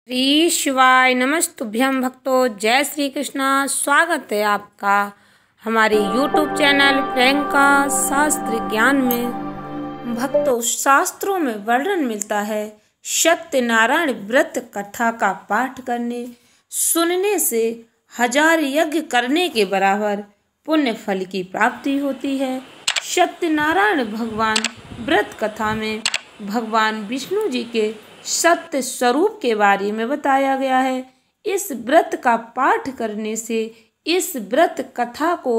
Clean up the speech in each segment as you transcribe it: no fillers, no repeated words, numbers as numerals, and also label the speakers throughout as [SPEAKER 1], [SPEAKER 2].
[SPEAKER 1] श्री शिवाय नमस्तुभ्यं भक्तों, जय श्री कृष्णा। स्वागत है आपका हमारे YouTube चैनल प्रियंका शास्त्र ज्ञान में। भक्तों, शास्त्रों में वर्णन मिलता है सत्यनारायण व्रत कथा का पाठ करने सुनने से 1000 यज्ञ करने के बराबर पुण्य फल की प्राप्ति होती है। सत्यनारायण भगवान व्रत कथा में भगवान विष्णु जी के सत्य स्वरूप के बारे में बताया गया है। इस व्रत का पाठ करने से, इस व्रत कथा को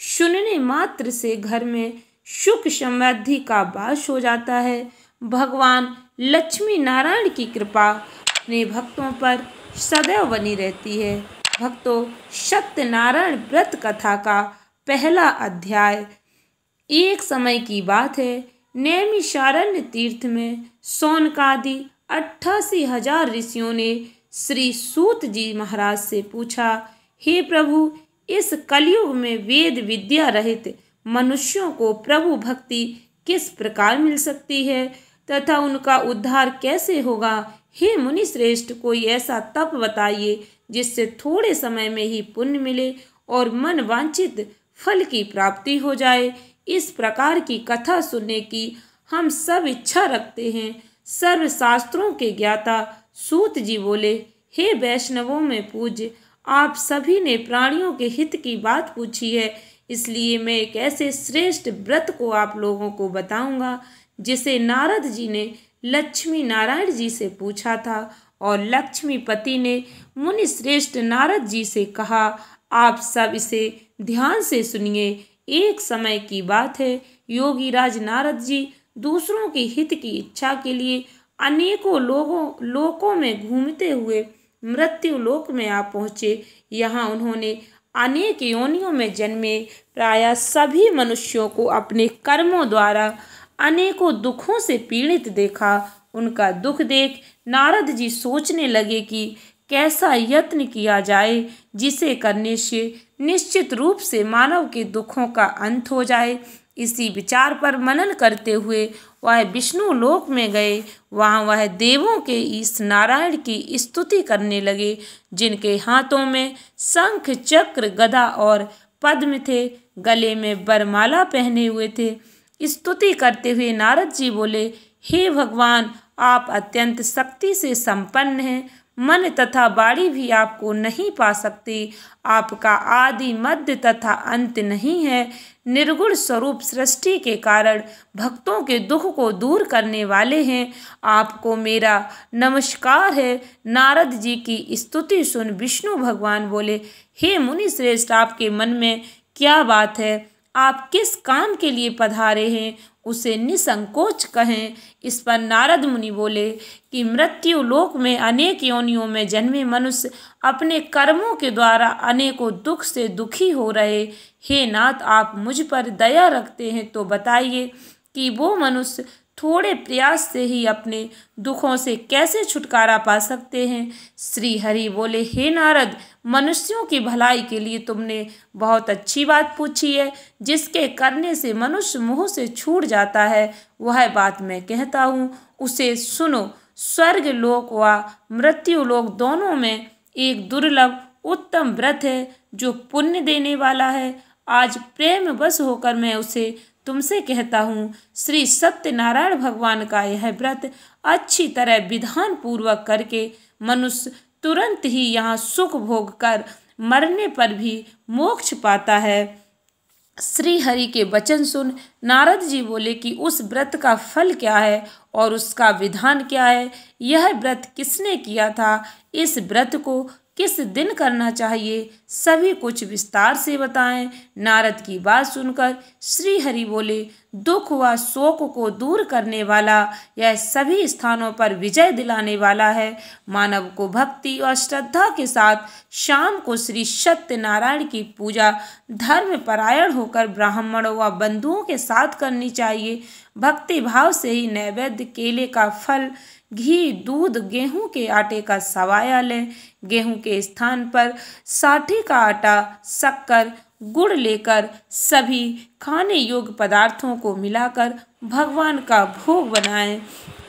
[SPEAKER 1] सुनने मात्र से घर में सुख समृद्धि का वास हो जाता है। भगवान लक्ष्मी नारायण की कृपा अपने भक्तों पर सदैव बनी रहती है। भक्तों, सत्यनारायण व्रत कथा का पहला अध्याय। एक समय की बात है, नैमिषारण्य तीर्थ में शौनकादि 88,000 ऋषियों ने श्री सूत जी महाराज से पूछा, हे प्रभु, इस कलयुग में वेद विद्या रहित मनुष्यों को प्रभु भक्ति किस प्रकार मिल सकती है तथा उनका उद्धार कैसे होगा। हे मुनि श्रेष्ठ, कोई ऐसा तप बताइए जिससे थोड़े समय में ही पुण्य मिले और मन वांछित फल की प्राप्ति हो जाए। इस प्रकार की कथा सुनने की हम सब इच्छा रखते हैं। सर्व शास्त्रों के ज्ञाता सूत जी बोले, हे वैष्णवों में पूज्य, आप सभी ने प्राणियों के हित की बात पूछी है, इसलिए मैं एक ऐसे श्रेष्ठ व्रत को आप लोगों को बताऊंगा जिसे नारद जी ने लक्ष्मी नारायण जी से पूछा था और लक्ष्मीपति ने मुनि श्रेष्ठ नारद जी से कहा, आप सब इसे ध्यान से सुनिए। एक समय की बात है, योगीराज नारद जी दूसरों के हित की इच्छा के लिए अनेकों लोकों में घूमते हुए मृत्यु लोक में आ पहुँचे। यहाँ उन्होंने अनेक योनियों में जन्मे प्रायः सभी मनुष्यों को अपने कर्मों द्वारा अनेकों दुखों से पीड़ित देखा। उनका दुख देख नारद जी सोचने लगे कि कैसा यत्न किया जाए जिसे करने से निश्चित रूप से मानव के दुखों का अंत हो जाए। इसी विचार पर मनन करते हुए वह विष्णु लोक में गए। वहाँ वह देवों के ईश नारायण की स्तुति करने लगे, जिनके हाथों में शंख चक्र गदा और पद्म थे, गले में वरमाला पहने हुए थे। स्तुति करते हुए नारद जी बोले, हे भगवान, आप अत्यंत शक्ति से संपन्न हैं, मन तथा वाणी भी आपको नहीं पा सकती। आपका आदि मध्य तथा अंत नहीं है। निर्गुण स्वरूप सृष्टि के कारण भक्तों के दुख को दूर करने वाले हैं। आपको मेरा नमस्कार है। नारद जी की स्तुति सुन विष्णु भगवान बोले, हे मुनि श्रेष्ठ, आपके मन में क्या बात है? आप किस काम के लिए पधारे हैं, उसे निसंकोच कहें। इस पर नारद मुनि बोले कि मृत्यु लोक में अनेक योनियों में जन्मे मनुष्य अपने कर्मों के द्वारा अनेकों दुख से दुखी हो रहे। हे नाथ, आप मुझ पर दया रखते हैं तो बताइए कि वो मनुष्य थोड़े प्रयास से ही अपने दुखों से कैसे छुटकारा पा सकते हैं। श्री हरि बोले, हे नारद, मनुष्यों की भलाई के लिए तुमने बहुत अच्छी बात पूछी है। जिसके करने से मनुष्य मोह से छूट जाता है, वह बात मैं कहता हूँ, उसे सुनो। स्वर्ग लोक व मृत्यु लोक दोनों में एक दुर्लभ उत्तम व्रत है जो पुण्य देने वाला है। आज प्रेम वश होकर मैं उसे तुमसे कहता हूँ। श्री सत्यनारायण भगवान का यह व्रत अच्छी तरह विधान पूर्वक करके मनुष्य तुरंत ही यहाँ सुख भोग कर मरने पर भी मोक्ष पाता है। श्री हरि के वचन सुन नारद जी बोले कि उस व्रत का फल क्या है और उसका विधान क्या है? यह व्रत किसने किया था? इस व्रत को किस दिन करना चाहिए? सभी कुछ विस्तार से बताएं। नारद की बात सुनकर श्री हरि बोले, दुख व शोक को दूर करने वाला, यह सभी स्थानों पर विजय दिलाने वाला है। मानव को भक्ति और श्रद्धा के साथ शाम को श्री सत्यनारायण की पूजा धर्म परायण होकर ब्राह्मणों व बंधुओं के साथ करनी चाहिए। भक्ति भाव से ही नैवेद्य केले का फल, घी, दूध, गेहूं के आटे का सवाया लें। गेहूं के स्थान पर साठी का आटा, शक्कर, गुड़ लेकर सभी खाने योग्य पदार्थों को मिलाकर भगवान का भोग बनाएं।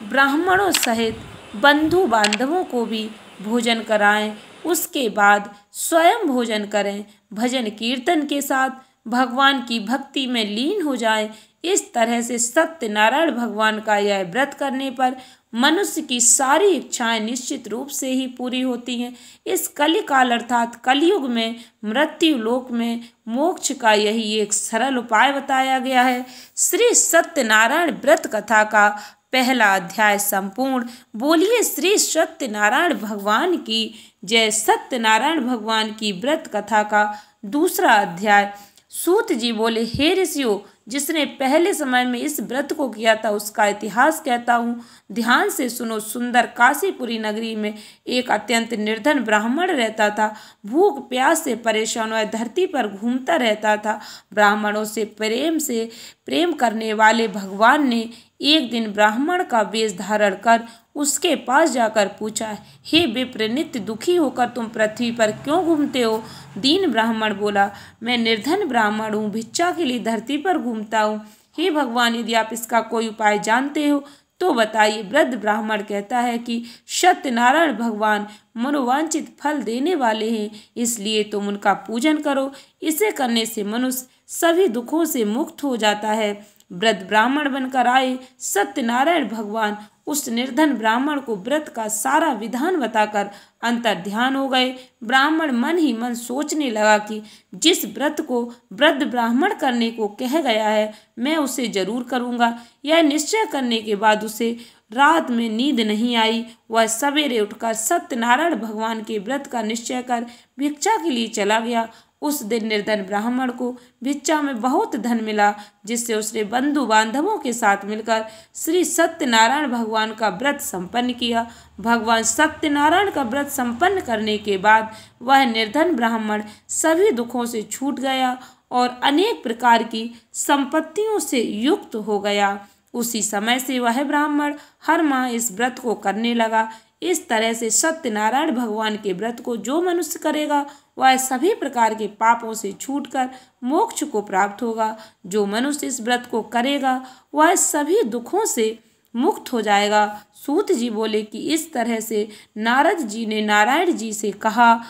[SPEAKER 1] ब्राह्मणों सहित बंधु बांधवों को भी भोजन कराएं, उसके बाद स्वयं भोजन करें, भजन कीर्तन के साथ भगवान की भक्ति में लीन हो जाएं। इस तरह से सत्यनारायण भगवान का यह व्रत करने पर मनुष्य की सारी इच्छाएं निश्चित रूप से ही पूरी होती हैं। इस कलिकाल अर्थात कलयुग में मृत्यु लोक में मोक्ष का यही एक सरल उपाय बताया गया है। श्री सत्यनारायण व्रत कथा का पहला अध्याय संपूर्ण। बोलिए श्री सत्यनारायण भगवान की जय। सत्यनारायण भगवान की व्रत कथा का दूसरा अध्याय। सूत जी बोले, हे ऋषियों, जिसने पहले समय में इस व्रत को किया था उसका इतिहास कहता हूँ, ध्यान से सुनो। सुंदर काशीपुरी नगरी में एक अत्यंत निर्धन ब्राह्मण रहता था। भूख प्यास से परेशान वह धरती पर घूमता रहता था। ब्राह्मणों से प्रेम करने वाले भगवान ने एक दिन ब्राह्मण का वेश धारण कर उसके पास जाकर पूछा, हे विप्र, नित्य दुखी होकर तुम पृथ्वी पर क्यों घूमते हो? दीन ब्राह्मण बोला, मैं निर्धन ब्राह्मण हूँ, भिक्षा के लिए धरती पर घूमता हूँ। हे भगवान, यदि आप इसका कोई उपाय जानते हो तो बताइए। वृद्ध ब्राह्मण कहता है कि सत्यनारायण भगवान मनोवांछित फल देने वाले हैं, इसलिए तुम उनका पूजन करो। इसे करने से मनुष्य सभी दुखों से मुक्त हो जाता है। वृद्ध ब्राह्मण बनकर आए सत्यनारायण भगवान उस निर्धन ब्राह्मण को व्रत का सारा विधान बताकर अंतर ध्यान हो गए। ब्राह्मण मन ही मन सोचने लगा कि जिस व्रत को वृद्ध ब्राह्मण करने को कह गया है मैं उसे जरूर करूँगा। यह निश्चय करने के बाद उसे रात में नींद नहीं आई। वह सवेरे उठकर सत्यनारायण भगवान के व्रत का निश्चय कर भिक्षा के लिए चला गया। उस दिन निर्धन ब्राह्मण को भिक्षा में बहुत धन मिला, जिससे उसने बंधु बांधवों के साथ मिलकर श्री सत्यनारायण भगवान का व्रत संपन्न किया। भगवान सत्यनारायण का व्रत संपन्न करने के बाद वह निर्धन ब्राह्मण सभी दुखों से छूट गया और अनेक प्रकार की संपत्तियों से युक्त हो गया। उसी समय से वह ब्राह्मण हर माह इस व्रत को करने लगा। इस तरह से सत्यनारायण भगवान के व्रत को जो मनुष्य करेगा वह सभी प्रकार के पापों से छूटकर मोक्ष को प्राप्त होगा। जो मनुष्य इस व्रत को करेगा वह सभी दुखों से मुक्त हो जाएगा। सूत जी बोले कि इस तरह से नारद जी ने नारायण जी से कहा,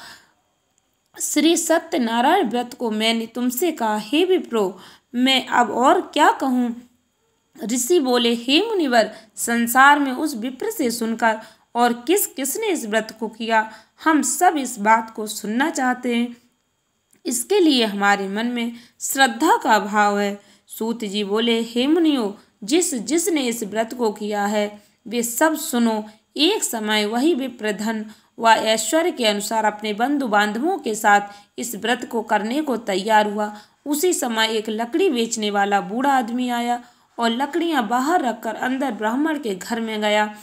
[SPEAKER 1] श्री सत्यनारायण व्रत को मैंने तुमसे कहा, हे विप्रो, मैं अब और क्या कहूँ? ऋषि बोले, हे मुनिवर, संसार में उस विप्र से सुनकर और किसने इस व्रत को किया, हम सब इस बात को सुनना चाहते हैं। इसके लिए हमारे मन में श्रद्धा का भाव है। सूत जी बोले, हे मुनियों, जिसने इस व्रत को किया है वे सब सुनो। एक समय वही विप्र धन व ऐश्वर्य के अनुसार अपने बंधु बांधवों के साथ इस व्रत को करने को तैयार हुआ। उसी समय एक लकड़ी बेचने वाला बूढ़ा आदमी आया और लकड़ियां बाहर रखकर अंदर ब्राह्मण के घर में गया।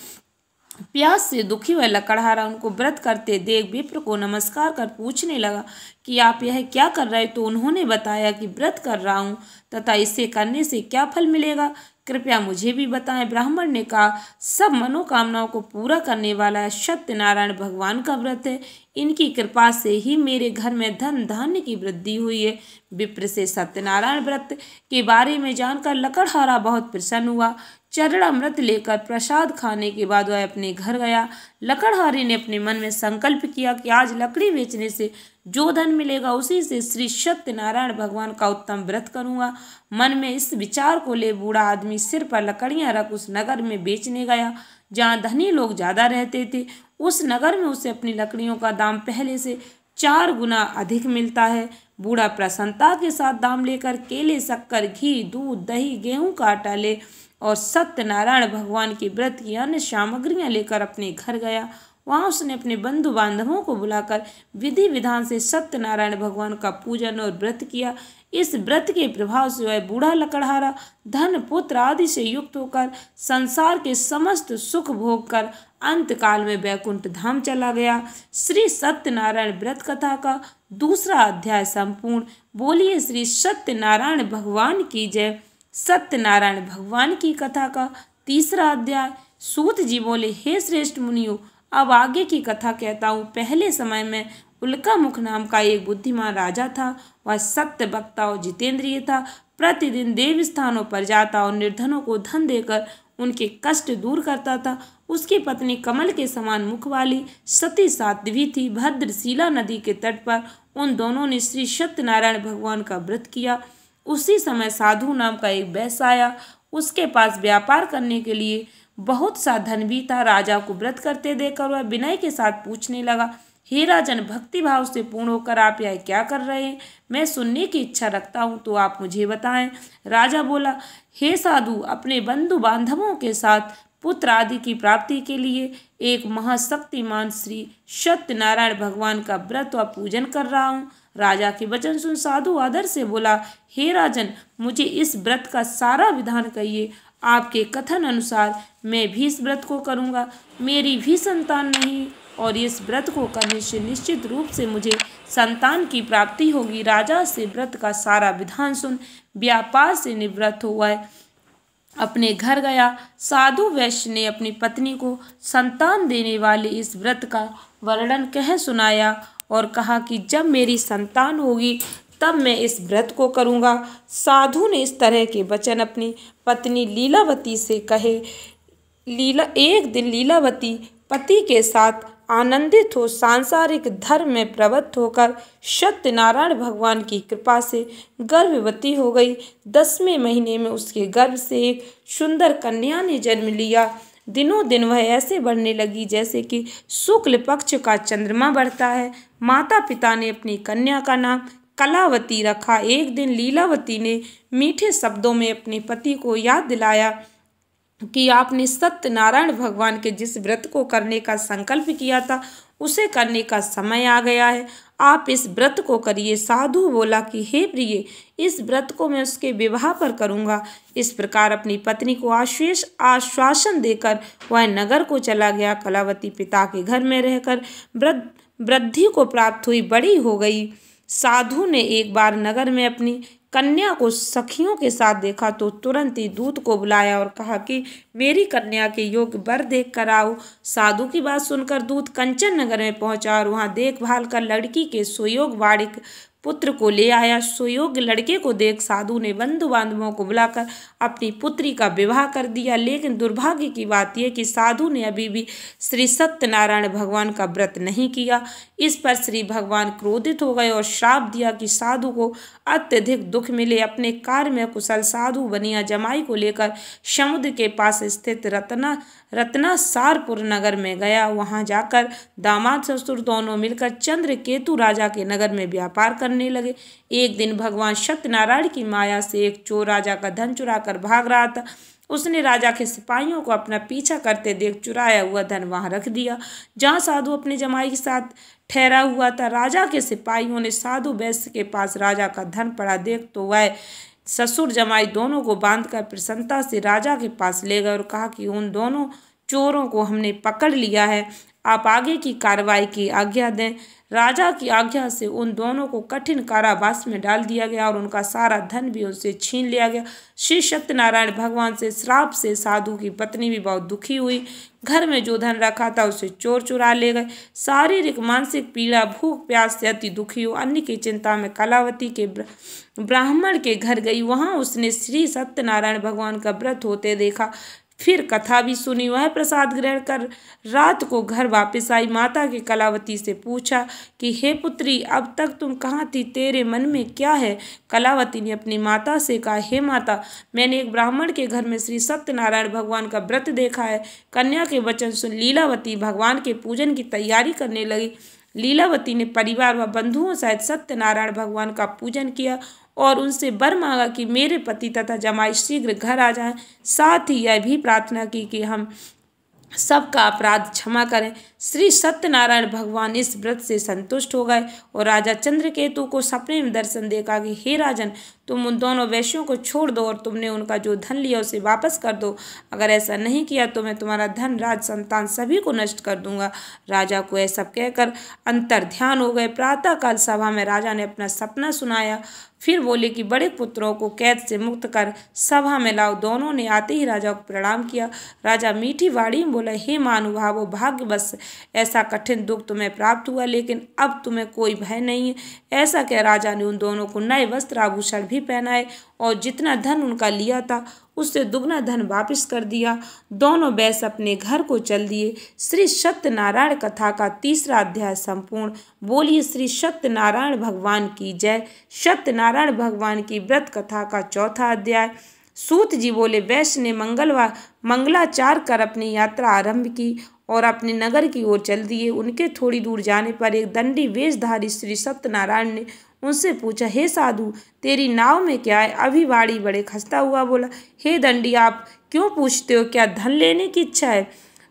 [SPEAKER 1] प्यास से दुखी हुआ लकड़हारा उनको व्रत करते देख विप्र को नमस्कार कर पूछने लगा कि आप यह क्या कर रहे? तो उन्होंने बताया कि व्रत कर रहा हूँ तथा इसे करने से क्या फल मिलेगा, कृपया मुझे भी बताएं। ब्राह्मण ने कहा, सब मनोकामनाओं को पूरा करने वाला सत्यनारायण भगवान का व्रत है। इनकी कृपा से ही मेरे घर में धन धान्य की वृद्धि हुई है। विप्र से सत्यनारायण व्रत के बारे में जानकर लकड़हारा बहुत प्रसन्न हुआ। चरणामृत लेकर प्रसाद खाने के बाद वह अपने घर गया। लकड़हारे ने अपने मन में संकल्प किया कि आज लकड़ी बेचने से जो धन मिलेगा उसी से श्री सत्यनारायण भगवान का उत्तम व्रत करूंगा। मन में इस विचार को ले बूढ़ा आदमी सिर पर लकड़ियां रख उस नगर में बेचने गया जहाँ धनी लोग ज्यादा रहते थे। उस नगर में उसे अपनी लकड़ियों का दाम पहले से 4 गुना अधिक मिलता है। बूढ़ा प्रसन्नता के साथ दाम लेकर केले, शक्कर, घी, दूध, दही, गेहूं का आटा ले और सत्यनारायण भगवान के व्रत की अन्य सामग्रियां लेकर अपने घर गया। वहां उसने अपने बंधु बांधवों को बुलाकर विधि विधान से सत्यनारायण भगवान का पूजन और व्रत किया। इस व्रत के प्रभाव से वह बूढ़ा लकड़हारा धन, पुत्र आदि से युक्त होकर संसार के समस्त सुख भोग कर अंत काल में वैकुंठ धाम चला गया। श्री सत्यनारायण व्रत कथा का दूसरा अध्याय संपूर्ण। बोलिए श्री सत्यनारायण भगवान की जय। सत्यनारायण भगवान की कथा का तीसरा अध्याय। सूत जी बोले, हे श्रेष्ठ मुनियों, अब आगे की कथा कहता हूँ। पहले समय में उल्कामुख नाम का एक बुद्धिमान राजा था। वह सत्य वक्ता और जितेंद्रिय था। प्रतिदिन देव स्थानों पर जाता और निर्धनों को धन देकर उनके कष्ट दूर करता था उसकी पत्नी कमल के समान मुख वाली सती साध्वी थी। भद्रशिला नदी के तट पर उन दोनों ने श्री सत्यनारायण भगवान का व्रत किया। उसी समय साधु नाम का एक वैश्य आया। उसके पास व्यापार करने के लिए बहुत सा धन भी था। राजा को व्रत करते देखकर वह विनय के साथ पूछने लगा, हे राजन, भक्ति भाव से पूर्ण होकर आप यह क्या कर रहे हैं? मैं सुनने की इच्छा रखता हूँ, तो आप मुझे बताएं। राजा बोला, हे साधु, अपने बंधु बांधवों के साथ पुत्र आदि की प्राप्ति के लिए एक महाशक्तिमान श्री सत्यनारायण भगवान का व्रत व पूजन कर रहा हूँ। राजा के वचन सुन साधु आदर से बोला, हे राजन, मुझे इस व्रत का सारा विधान कहिए। आपके कथन अनुसार मैं भी इस व्रत को करूँगा। मेरी भी संतान नहीं और इस व्रत को करने से निश्चित रूप से मुझे संतान की प्राप्ति होगी। राजा से व्रत का सारा विधान सुन व्यापार से निवृत्त हुआ अपने घर गया। साधु वैश्य ने अपनी पत्नी को संतान देने वाले इस व्रत का वर्णन कह सुनाया और कहा कि जब मेरी संतान होगी तब मैं इस व्रत को करूँगा। साधु ने इस तरह के वचन अपनी पत्नी लीलावती से कहे। एक दिन लीलावती पति के साथ आनंदित हो सांसारिक धर्म में प्रवृत्त होकर सत्यनारायण भगवान की कृपा से गर्भवती हो गई। 10वें महीने में उसके गर्भ से एक सुंदर कन्या ने जन्म लिया। दिनों दिन वह ऐसे बढ़ने लगी जैसे कि शुक्ल पक्ष का चंद्रमा बढ़ता है। माता पिता ने अपनी कन्या का नाम कलावती रखा। एक दिन लीलावती ने मीठे शब्दों में अपने पति को याद दिलाया कि आपने सत्यनारायण भगवान के जिस व्रत को करने का संकल्प किया था उसे करने का समय आ गया है। आप इस व्रत को करिए। साधु बोला कि हे प्रिय, इस व्रत को मैं उसके विवाह पर करूँगा। इस प्रकार अपनी पत्नी को आश्वासन देकर वह नगर को चला गया। कलावती पिता के घर में रहकर वृद्धि को प्राप्त हुई बड़ी हो गई। साधु ने एक बार नगर में अपनी कन्या को सखियों के साथ देखा तो तुरंत ही दूत को बुलाया और कहा कि मेरी कन्या के योग्य वर देख कर आओ। साधु की बात सुनकर दूत कंचन नगर में पहुंचा और वहां देखभाल कर लड़की के सुयोग वाड़िक पुत्र को ले आया। सुयोग्य लड़के को देख साधु ने बंधु बांधवों को बुलाकर अपनी पुत्री का विवाह कर दिया। लेकिन दुर्भाग्य की बात यह कि साधु ने अभी भी श्री सत्यनारायण भगवान का व्रत नहीं किया। इस पर श्री भगवान क्रोधित हो गए और श्राप दिया कि साधु को अत्यधिक दुख मिले। अपने कार्य में कुशल साधु बनिया जमाई को लेकर समुद्र के पास स्थित रत्नासारपुर नगर में गया। वहां जाकर दामाद ससुर दोनों मिलकर चंद्रकेतु राजा के नगर में व्यापार करने लगे। एक दिन भगवान सत्यनारायण की माया से एक चोर राजा का धन चुरा कर भाग रहा था। उसने राजा के सिपाहियों को अपना पीछा करते देख चुराया हुआ धन वहां रख दिया जहां साधु अपने जमाई के साथ ठहरा हुआ था। राजा के सिपाहियों ने साधु वैश्य के पास राजा का धन पड़ा देख तो वह ससुर जमाई दोनों को बांधकर प्रसन्नता से राजा के पास ले गए और कहा कि उन दोनों चोरों को हमने पकड़ लिया है, आप आगे की कार्रवाई की आज्ञा दें। राजा की आज्ञा से उन दोनों को कठिन कारावास में डाल दिया गया और उनका सारा धन भी उनसे छीन लिया गया। श्री सत्यनारायण भगवान से श्राप से साधु की पत्नी भी बहुत दुखी हुई। घर में जो धन रखा था उसे चोर चुरा ले गए। शारीरिक मानसिक पीड़ा, भूख प्यास से अति दुखी हो अन्न की चिंता में कलावती के ब्राह्मण के घर गई। वहां उसने श्री सत्यनारायण भगवान का व्रत होते देखा। फिर कथा भी सुनी। वह प्रसाद ग्रहण कर रात को घर वापस आई। माता की कलावती से पूछा कि हे पुत्री, अब तक तुम कहाँ थी, तेरे मन में क्या है? कलावती ने अपनी माता से कहा, हे माता, मैंने एक ब्राह्मण के घर में श्री सत्यनारायण भगवान का व्रत देखा है। कन्या के वचन सुन लीलावती भगवान के पूजन की तैयारी करने लगी। लीलावती ने परिवार व बंधुओं सहित सत्यनारायण भगवान का पूजन किया और उनसे वर मांगा कि मेरे पति तथा जमाई शीघ्र घर आ जाएं। साथ ही यह भी प्रार्थना की कि हम सबका अपराध क्षमा करें। श्री सत्यनारायण भगवान इस व्रत से संतुष्ट हो गए और राजा चंद्रकेतु को सपने में दर्शन देखा कि हे राजन, तुम उन दोनों वैश्यों को छोड़ दो और तुमने उनका जो धन लिया उसे वापस कर दो। अगर ऐसा नहीं किया तो मैं तुम्हारा धन, राज, संतान सभी को नष्ट कर दूंगा। राजा को ऐसा कहकर अंतर ध्यान हो गए। प्रातःकाल सभा में राजा ने अपना सपना सुनाया। फिर बोले कि बड़े पुत्रों को कैद से मुक्त कर सभा में लाओ। दोनों ने आते ही राजा को प्रणाम किया। राजा मीठी वाणी में बोला, हे महानुभावो, भाग्यवश ऐसा कठिन दुख तुम्हें प्राप्त हुआ, लेकिन अब तुम्हें कोई भय नहीं है। ऐसा कह राजा ने उन दोनों को नए वस्त्र आभूषण भी पहनाए और जितना धन उनका लिया था उससे दुगना धन वापस कर दिया। दोनों वैश्य अपने घर को चल दिए। श्री सत्यनारायण कथा का 3रा अध्याय संपूर्ण। बोलिए श्री सत्यनारायण भगवान की जय। सत्यनारायण भगवान की व्रत कथा का 4था अध्याय। सूत जी बोले, वैश्य ने मंगलाचार कर अपनी यात्रा आरंभ की और अपने नगर की ओर चल दिए। उनके थोड़ी दूर जाने पर एक दंडी वेशधारी श्री सत्यनारायण ने उनसे पूछा, हे साधु, तेरी नाव में क्या है? अभी वाड़ी बड़े खस्ता हुआ बोला, हे दंडी, आप क्यों पूछते हो? क्या धन लेने की इच्छा है?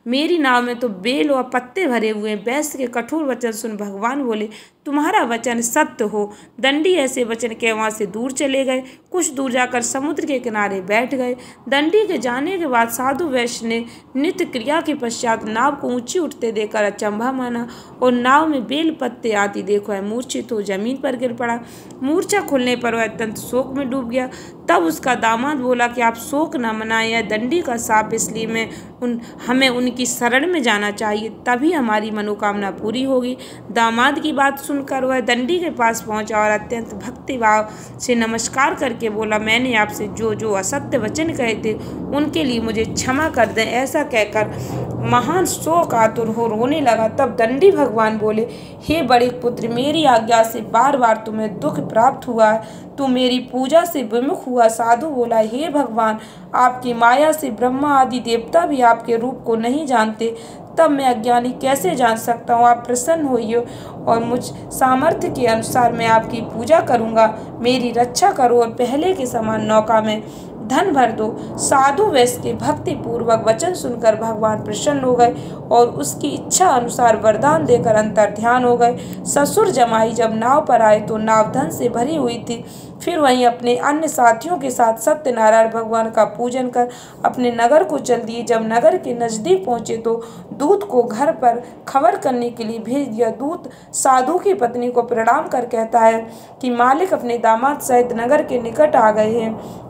[SPEAKER 1] मेरी नाव में तो बेल और पत्ते भरे हुए हैं। वैश्य के कठोर वचन सुन भगवान बोले, तुम्हारा वचन सत्य हो। दंडी ऐसे वचन के वहां से दूर चले गए। कुछ दूर जाकर समुद्र के किनारे बैठ गए। दंडी के जाने के बाद साधु वैश्य ने नित्य क्रिया के पश्चात नाव को ऊंची उठते देखकर अचंभा माना और नाव में बेल पत्ते आदि देखो है मूर्छित हो जमीन पर गिर पड़ा। मूर्छा खुलने पर वह अत्यंत शोक में डूब गया। तब उसका दामाद बोला कि आप शोक न मनाएं, यह दंडी का शाप, इसलिए हमें उनकी शरण में जाना चाहिए, तभी हमारी मनोकामना पूरी होगी। दामाद की बात सुनकर वह दंडी के पास पहुंचा और अत्यंत भक्तिभाव से नमस्कार करके बोला, मैंने आपसे जो जो असत्य वचन कहे थे उनके लिए मुझे क्षमा कर दें। ऐसा कहकर महान शोक आतुर हो रोने लगा। तब दंडी भगवान बोले, हे बड़े पुत्र, मेरी आज्ञा से बार बार तुम्हें दुख प्राप्त हुआ है। तू मेरी पूजा से विमुख हुआ। साधु बोला, हे भगवान, आपकी माया से ब्रह्मा आदि देवता भी आपके रूप को नहीं जानते, तब मैं अज्ञानी कैसे जान सकता हूँ? आप प्रसन्न होइए और मुझ सामर्थ्य के अनुसार मैं आपकी पूजा करूँगा। मेरी रक्षा करो और पहले के समान नौका में धन भर दो। साधु वैश्य के भक्ति पूर्वक वचन सुनकर भगवान प्रसन्न हो गए और उसकी इच्छा अनुसार वरदान देकर अंतर ध्यान हो गए। ससुर जमाई जब नाव पर आए तो नाव धन से भरी हुई थी। फिर वहीं अपने अन्य साथियों के साथ सत्यनारायण भगवान का पूजन कर अपने नगर को चल दिए। जब नगर के नजदीक पहुंचे तो दूत को घर पर खबर करने के लिए भेज दिया। दूत साधु की पत्नी को प्रणाम कर कहता है कि मालिक अपने दामाद सहित नगर के निकट आ गए हैं।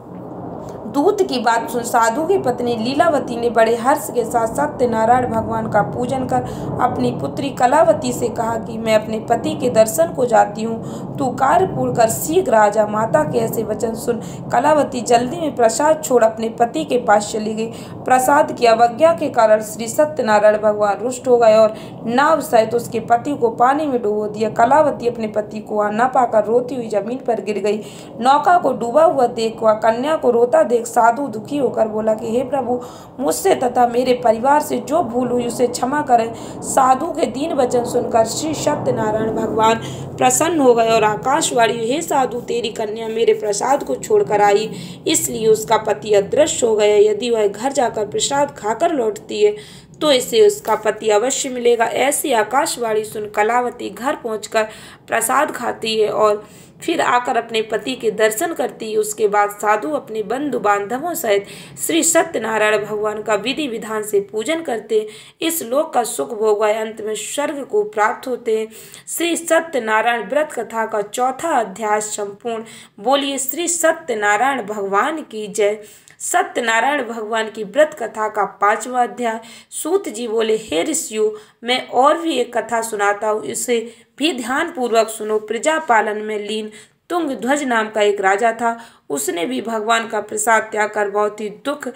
[SPEAKER 1] दूत की बात सुन साधु की पत्नी लीलावती ने बड़े हर्ष के साथ सत्यनारायण भगवान का पूजन कर अपनी पुत्री कलावती से कहा कि मैं अपने पति के दर्शन को जाती हूँ, तू कार्य पूर्ण कर शीघ्र आ जा। माता के ऐसे वचन सुन कलावती जल्दी में प्रसाद छोड़ अपने पति के पास चली गई। प्रसाद की अवज्ञा के कारण श्री सत्यनारायण भगवान रुष्ट हो गए और नाव सहित उसके पति को पानी में डुबो दिया। कलावती अपने पति को न पाकर रोती हुई जमीन पर गिर गई। नौका को डूबा हुआ देख वह कन्या को रोता देख साधु दुखी होकर बोला कि हे प्रभु, मुझसे तथा मेरे परिवार से जो भूल हुई उसे क्षमा करें। साधु के दीन वचन सुनकर श्री सत्यनारायण भगवान प्रसन्न हो गए और आकाशवाणी, हे साधु, तेरी कन्या मेरे प्रसाद को छोड़कर आई, इसलिए उसका पति अदृश्य हो गया। यदि वह घर जाकर प्रसाद खाकर लौटती है तो इसे उसका पति अवश्य मिलेगा। ऐसी आकाशवाणी सुन कलावती घर पहुंचकर प्रसाद खाती है और फिर आकर अपने पति के दर्शन करती है। उसके बाद साधु अपने बंधु बांधवों सहित श्री सत्यनारायण भगवान का विधि विधान से पूजन करते हैं। इस लोक का सुख भोग अंत में स्वर्ग को प्राप्त होते हैं। श्री सत्यनारायण व्रत कथा का 4था अध्याय संपूर्ण। बोलिए श्री सत्यनारायण भगवान की जय। सत्यनारायण भगवान की व्रत कथा का 5वां अध्याय। सूत जी बोले, हे ऋषियों, मैं और भी एक कथा सुनाता हूँ, इसे भी ध्यान पूर्वक सुनो। प्रजा पालन में लीन तुंग ध्वज नाम का एक राजा था। उसने भी भगवान का प्रसाद त्याग कर बहुत ही दुख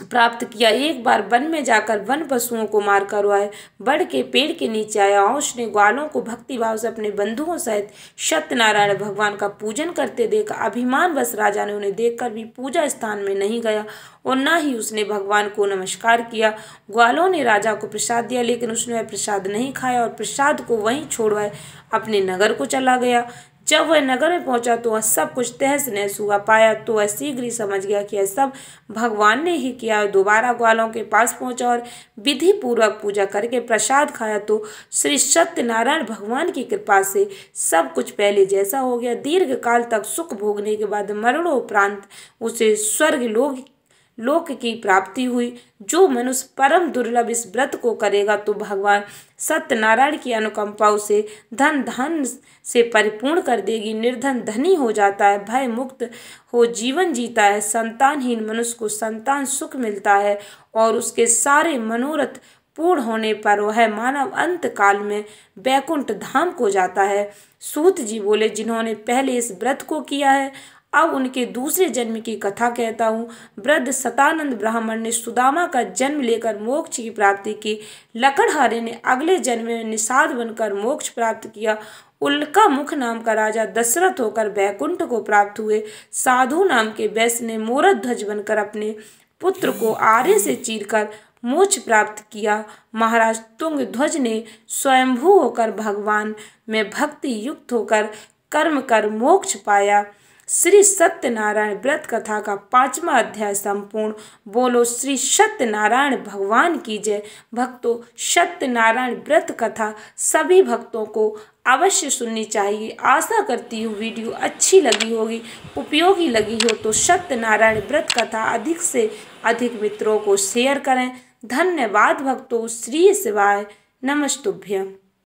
[SPEAKER 1] प्राप्त किया। एक बार वन में जाकर वन पशुओं को मारकर वह बड़ के पेड़ के नीचे आया। उसने ग्वालों को भक्तिभाव से अपने बंधुओं सहित सत्यनारायण भगवान का पूजन करते देखा। अभिमानवश राजा ने उन्हें देखकर भी पूजा स्थान में नहीं गया और न ही उसने भगवान को नमस्कार किया। ग्वालों ने राजा को प्रसाद दिया, लेकिन उसने वह प्रसाद नहीं खाया और प्रसाद को वहीं छोड़ वह अपने नगर को चला गया। जब वह नगर में पहुंचा तो वह सब कुछ तहस नहस हुआ पाया तो वह शीघ्र ही समझ गया कि यह सब भगवान ने ही किया। दोबारा ग्वालों के पास पहुंचा और विधि पूर्वक पूजा करके प्रसाद खाया तो श्री सत्यनारायण भगवान की कृपा से सब कुछ पहले जैसा हो गया। दीर्घ काल तक सुख भोगने के बाद मरणोपरांत उसे स्वर्ग लोक की प्राप्ति हुई। जो मनुष्य परम दुर्लभ इस व्रत को करेगा तो भगवान सत्यनारायण की अनुकंपा उसे धन से परिपूर्ण कर देगी। निर्धन धनी हो जाता है, भय मुक्त हो जीवन जीता है। संतानहीन मनुष्य को संतान सुख मिलता है और उसके सारे मनोरथ पूर्ण होने पर वह मानव अंत काल में बैकुंठ धाम को जाता है। सूत जी बोले, जिन्होंने पहले इस व्रत को किया है अब उनके दूसरे जन्म की कथा कहता हूँ। वृद्ध शतानंद ब्राह्मण ने सुदामा का जन्म लेकर मोक्ष की प्राप्ति की। लकड़हारे ने अगले जन्म में निषाद बनकर मोक्ष प्राप्त किया। उल्का मुख नाम का राजा दशरथ होकर बैकुंठ को प्राप्त हुए। साधु नाम के वैश्य ने मोरक ध्वज बनकर अपने पुत्र को आरे से चीरकर मोक्ष प्राप्त किया। महाराज तुंगध्वज ने स्वयंभू होकर भगवान में भक्ति युक्त होकर कर्म कर मोक्ष पाया। श्री सत्यनारायण व्रत कथा का 5वां अध्याय संपूर्ण। बोलो श्री सत्यनारायण भगवान की जय। भक्तों, सत्यनारायण व्रत कथा सभी भक्तों को अवश्य सुननी चाहिए। आशा करती हूँ वीडियो अच्छी लगी होगी, उपयोगी लगी हो तो सत्यनारायण व्रत कथा अधिक से अधिक मित्रों को शेयर करें। धन्यवाद भक्तों। श्री शिवाय नमस्तुभ्यं।